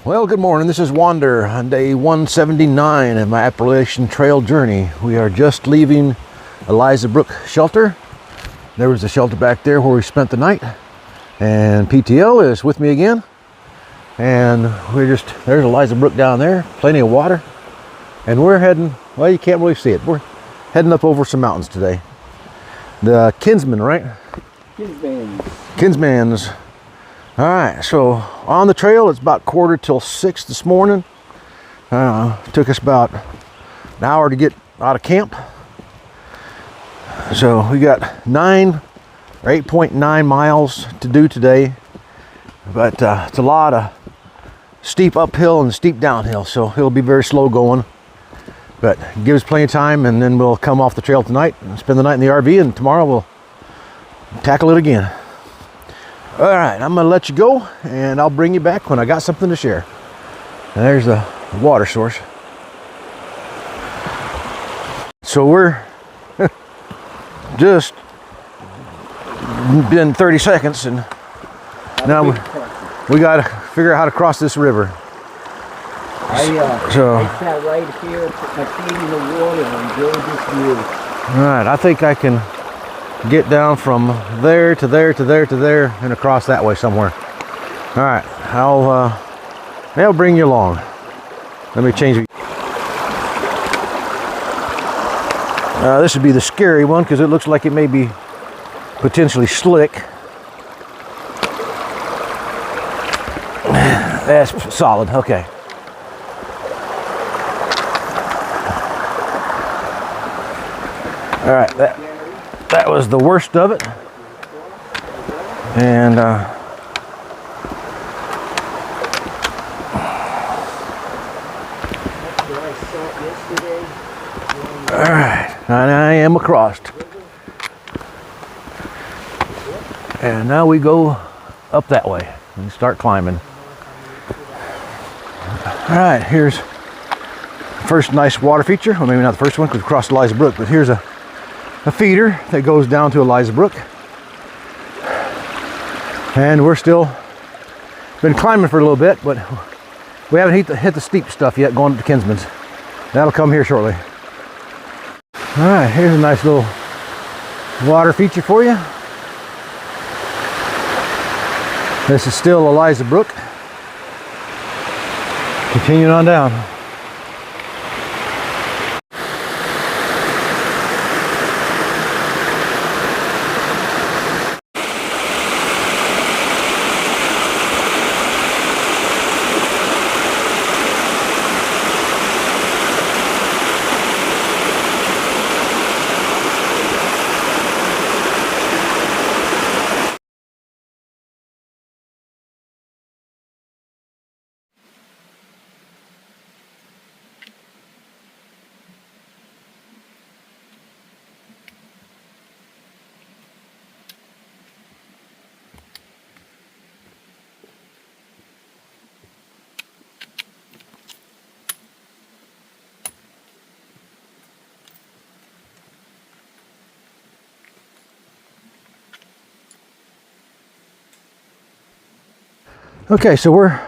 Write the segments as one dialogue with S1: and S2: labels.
S1: Well, good morning. This is Wander on day 179 of my Appalachian Trail journey. We are just leaving Eliza Brook shelter. There was a shelter back there where we spent the night. And PTL is with me again. And there's Eliza Brook down there, plenty of water. And we're heading, well, you can't really see it. We're heading up over some mountains today. The Kinsman, right? Kinsman's. All right, so on the trail, it's about 5:45 this morning. Took us about an hour to get out of camp. So we got 8.9 miles to do today, but it's a lot of steep uphill and steep downhill, so it'll be very slow going. But give us plenty of time, and then we'll come off the trail tonight and spend the night in the RV, and tomorrow we'll tackle it again. All right, I'm gonna let you go, and I'll bring you back when I got something to share. And there's the water source. So we're just been 30 seconds, and now we got to figure out how to cross this river.
S2: I sat right here, put my feet in the water, and enjoyed this view.
S1: All right, I think I can get down from there to there to there to there and across that way somewhere. All right, I'll bring you along. Let me change it. This would be the scary one because it looks like it may be potentially slick. That's solid. Okay. All right, that was the worst of it. And all right, and I am across. And now we go up that way and start climbing. All right, here's the first nice water feature. Well, maybe not the first one because we crossed Eliza Brook, but here's a feeder that goes down to Eliza Brook. And we're still been climbing for a little bit, but we haven't hit the steep stuff yet going up to Kinsman's. That'll come here shortly. All right, here's a nice little water feature for you. This is still Eliza Brook. Continuing on down. Okay, so we're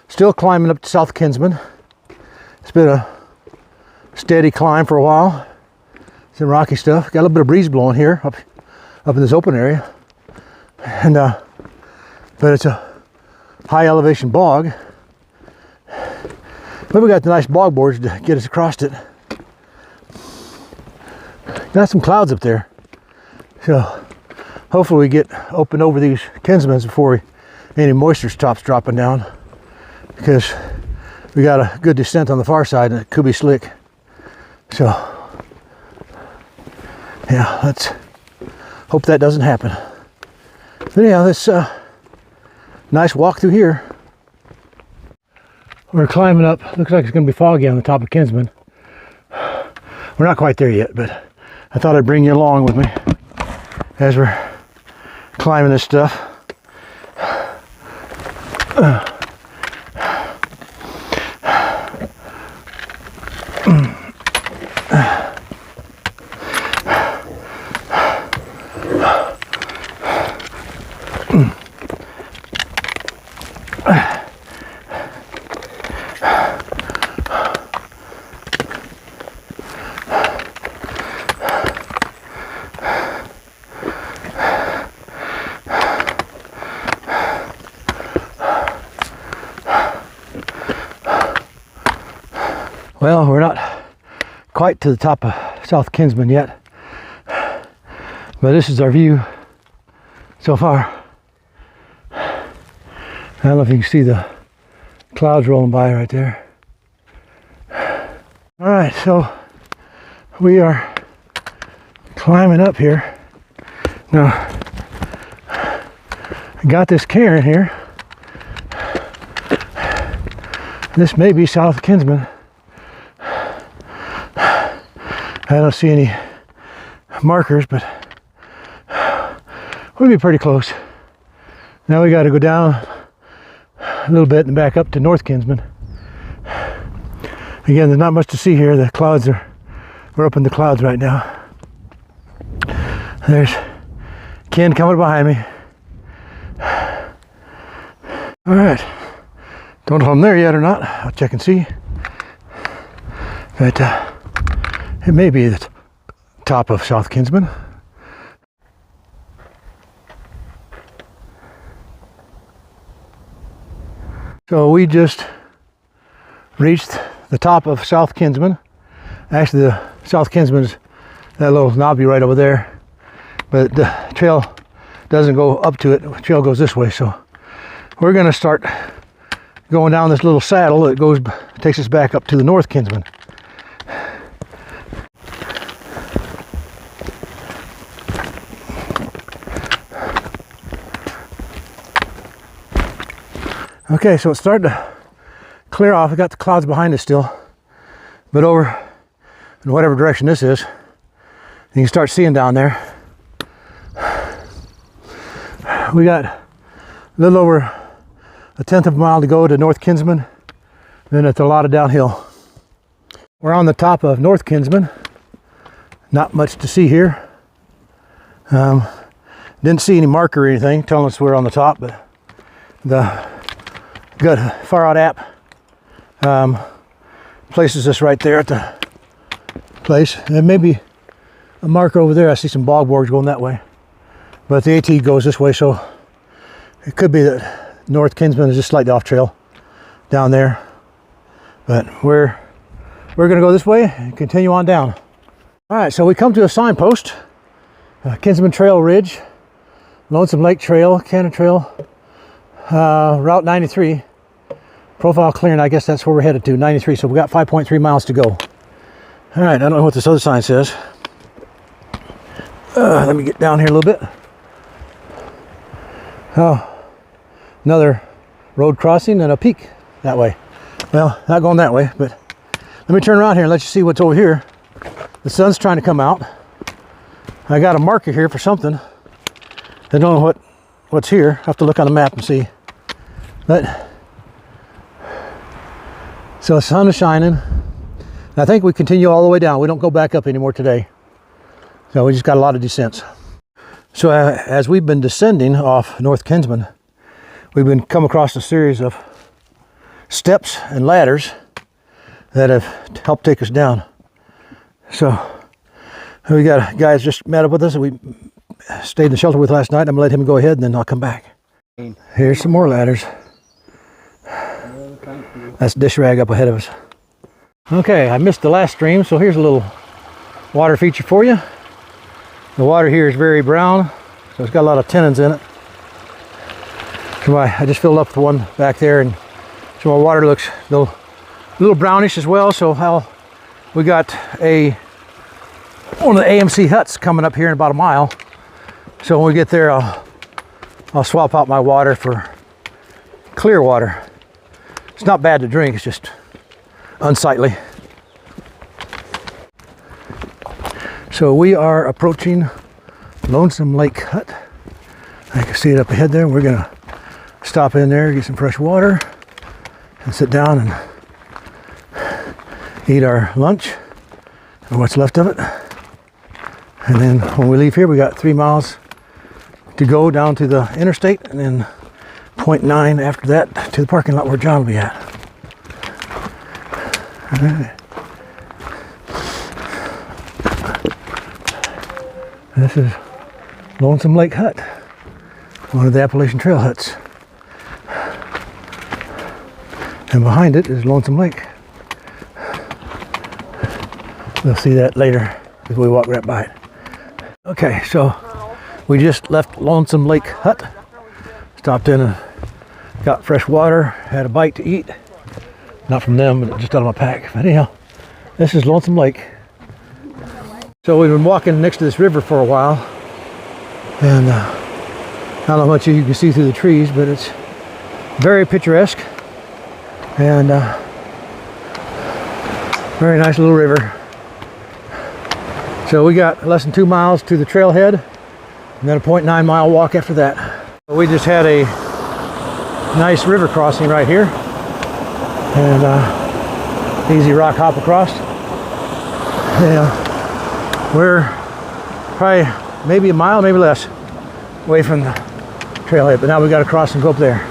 S1: still climbing up to South Kinsman. It's been a steady climb for a while. Some rocky stuff. Got a little bit of breeze blowing here up in this open area, and but it's a high elevation bog. But we got the nice bog boards to get us across it. Got some clouds up there, so hopefully we get open over these Kinsmans before any moisture stops dropping down, because we got a good descent on the far side and it could be slick. So yeah, let's hope that doesn't happen. But anyhow, this nice walk through here. We're climbing up. Looks like it's going to be foggy on the top of Kinsman. We're not quite there yet, but I thought I'd bring you along with me as we're climbing this stuff. Well, we're not quite to the top of South Kinsman yet, but this is our view so far. I don't know if you can see the clouds rolling by right there. All right, so we are climbing up here. Now, I got this cairn here. This may be South Kinsman. I don't see any markers, but we'll be pretty close. Now we got to go down a little bit and back up to North Kinsman. Again, there's not much to see here. The clouds we're up in the clouds right now. There's Ken coming behind me. All right, don't know if I'm there yet or not. I'll check and see. But it may be the top of South Kinsman. So we just reached the top of South Kinsman. Actually, the South Kinsman's that little knobby right over there. But the trail doesn't go up to it. The trail goes this way. So we're going to start going down this little saddle that takes us back up to the North Kinsman. Okay, so it's starting to clear off. We got the clouds behind us still, but over in whatever direction this is, you can start seeing down there. We got a little over a 1/10 of a mile to go to North Kinsman. Then it's a lot of downhill. We're on the top of North Kinsman. Not much to see here. Didn't see any marker or anything telling us we're on the top, but the good Far Out app places us right there at the place. There may be a marker over there. I see some bog boards going that way, but the AT goes this way, so it could be that North Kinsman is just slightly off trail down there. But we're gonna go this way and continue on down. All right, so we come to a signpost, Kinsman Trail Ridge, Lonesome Lake Trail, Cannon Trail, Route 93. Profile clearing, I guess that's where we're headed to, 93. So we got 5.3 miles to go. All right, I don't know what this other sign says. Let me get down here a little bit. Oh, another road crossing and a peak that way. Well, not going that way, but let me turn around here and let you see what's over here. The sun's trying to come out. I got a marker here for something. I don't know what's here. I have to look on the map and see. But so the sun is shining. I think we continue all the way down. We don't go back up anymore today. So we just got a lot of descents. So as we've been descending off North Kinsman, we've been come across a series of steps and ladders that have helped take us down. So we got a guy that's just met up with us that we stayed in the shelter with last night. I'm gonna let him go ahead and then I'll come back. Here's some more ladders. That's dish rag up ahead of us. Okay, I missed the last stream, so here's a little water feature for you. The water here is very brown, so it's got a lot of tannins in it. So I just filled up the one back there, and so my water looks a little brownish as well. So we got one of the AMC huts coming up here in about a mile. So when we get there, I'll swap out my water for clear water. It's not bad to drink, it's just unsightly. So we are approaching Lonesome Lake Hut. I can see it up ahead there. We're gonna stop in there, get some fresh water, and sit down and eat our lunch, and what's left of it. And then when we leave here, we got 3 miles to go down to the interstate, and then 0.9 after that to the parking lot where John will be at. All right. This is Lonesome Lake Hut, one of the Appalachian Trail huts. And behind it is Lonesome Lake. We'll see that later as we walk right by it. Okay, so we just left Lonesome Lake Hut. Stopped in and got fresh water, had a bite to eat. Not from them, but just out of my pack. But anyhow, this is Lonesome Lake. So we've been walking next to this river for a while. And I don't know how much you can see through the trees, but it's very picturesque. And very nice little river. So we got less than 2 miles to the trailhead, and then a 0.9 mile walk after that. We just had a nice river crossing right here, and easy rock hop across. Yeah, we're probably maybe a mile, maybe less, away from the trailhead, but now we got to cross and go up there.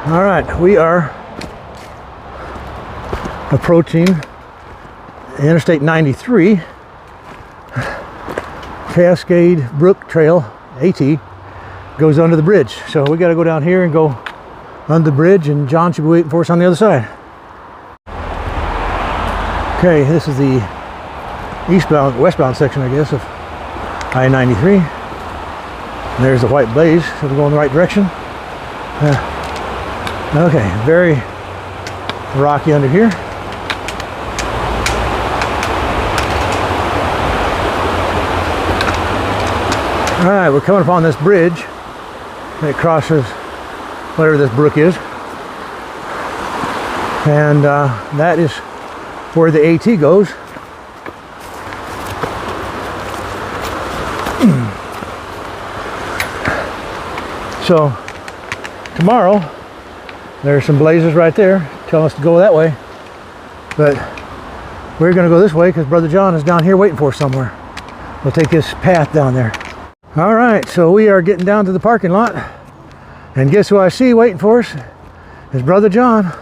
S1: All right, we are approaching Interstate 93. Cascade Brook Trail, AT, goes under the bridge. So we got to go down here and go under the bridge, and John should be waiting for us on the other side. Okay, this is the westbound section, I guess, of I-93. And there's the white blaze, so we're going the right direction. Okay, very rocky under here. All right, we're coming upon this bridge that crosses whatever this brook is, and that is where the AT goes. So tomorrow there's some blazes right there telling us to go that way, but we're going to go this way because Brother John is down here waiting for us somewhere. We'll take this path down there. All right, so we are getting down to the parking lot, and guess who I see waiting for us? Is Brother John.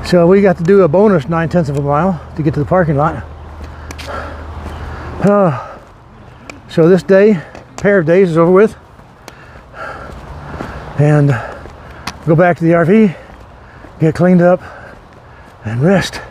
S1: So we got to do a bonus 9/10 of a mile to get to the parking lot. So this pair of days is over with, and go back to the RV, get cleaned up, and rest.